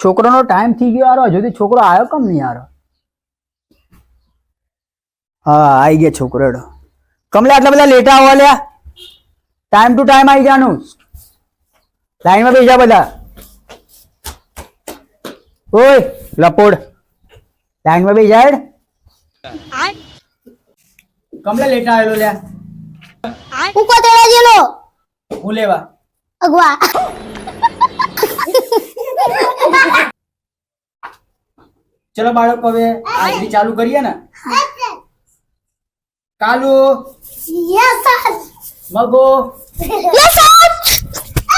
છોકરાનો ટાઈમ થઈ ગયો યાર, હજુ સુધી છોકરો આવ્યો કેમ નહીં યાર? હા આવી ગયા છોકરો. કમલે આટલા બધા લેટ આવો લ્યા, ટાઈમ ટુ ટાઈમ આવી જવાનું. લાઈનમાં બેસી જા બધા. ઓય લપોડ, લાઈનમાં બેસી જાય. કમલે લેટ આવેલો લ્યા. હું કોતરા જેલો હું લેવા અગવા. ચલો બાળકો હવે આજથી ચાલુ કરીએ ને. Kalu, yes sir. Mago, yes sir.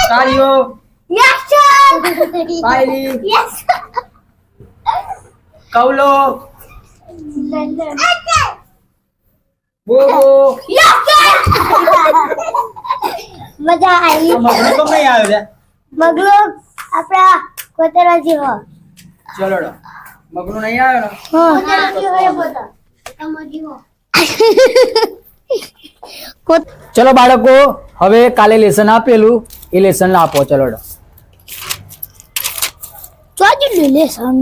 Kaliyo, yes sir. Payli, yes Kavlo, sir. Bobo. Yes sir. મજા આવી. તો મગનો કેમ નહીં આવ્યો લ્યા? મગલો આપણા કોતરા જેવો. ચલો ડો. મગનો નહીં આવ્યો ને? કોતરા જેવો એ બોલો. તમો જેવો. ચલો બાળકો હવે કાલે લેસન આપેલું એ લેસન આપો. ચલો ડો. ચોજી લેસન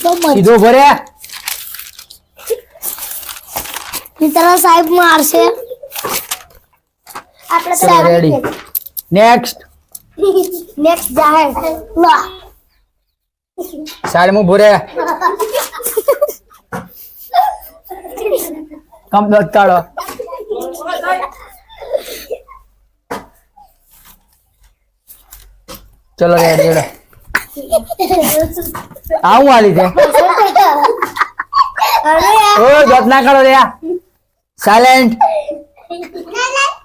તો મત. સીધો ભર્યા. મિત્ર સાહેબ મારશે. આપણે ચલો રેડી. નેક્સ્ટ નેક્સ્ટ જાહેર લા સારે હું ભર્યા. કમ દોત કાઢો. ચલો રેડી રેડી. આવું આલી છે. અરે ઓ દોત ના કાઢો લ્યા. સાયલેન્ટ.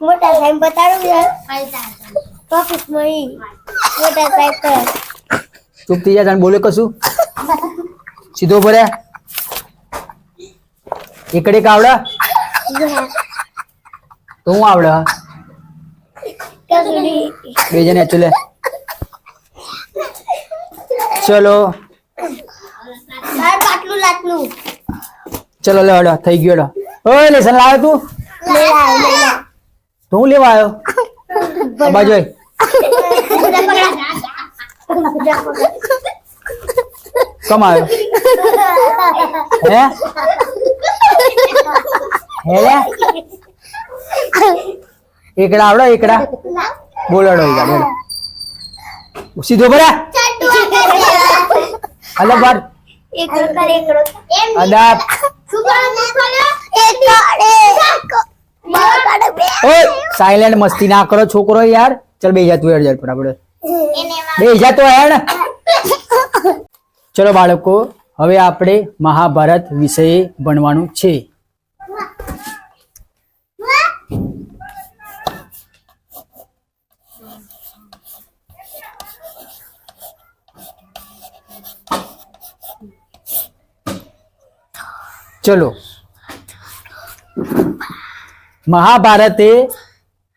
મોટા સાહેબ બતાડો યાર. ઓફિસ માં મોટા સાહેબ તો ચૂપ થઈ જા, તને બોલે કશું. સીધો ભર્યા. એકડે આવડે તો હું આવડે. કસુડી બે જણ ચલે. ચલો સાહેબ આટલું લાટલું ચલો લે હડો થઈ ગયો. ઓય લેસન લાવ્યો તું? લે લે તો હું લેવા આવ્યો આ બાજુ આય. કમ આવ્યો હે હે લે? એકડા આવડે? એકડા બોલડો. એકડા બોલો. સીધો ભર્યા. હલો બાર અદાબ. ઓય સાયલેન્ટ મસ્તી ના કરો છોકરો યાર. ચલ બે જા તું હેડ. ફટાફટ બે જા તો હેડ. ચલો બાળકો હવે આપણે મહાભારત વિષય ભણવાનું છે. ચલો મહાભારતે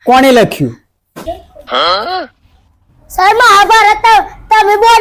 કોણે લખ્યું? સર મહાભારત તમે બોલો.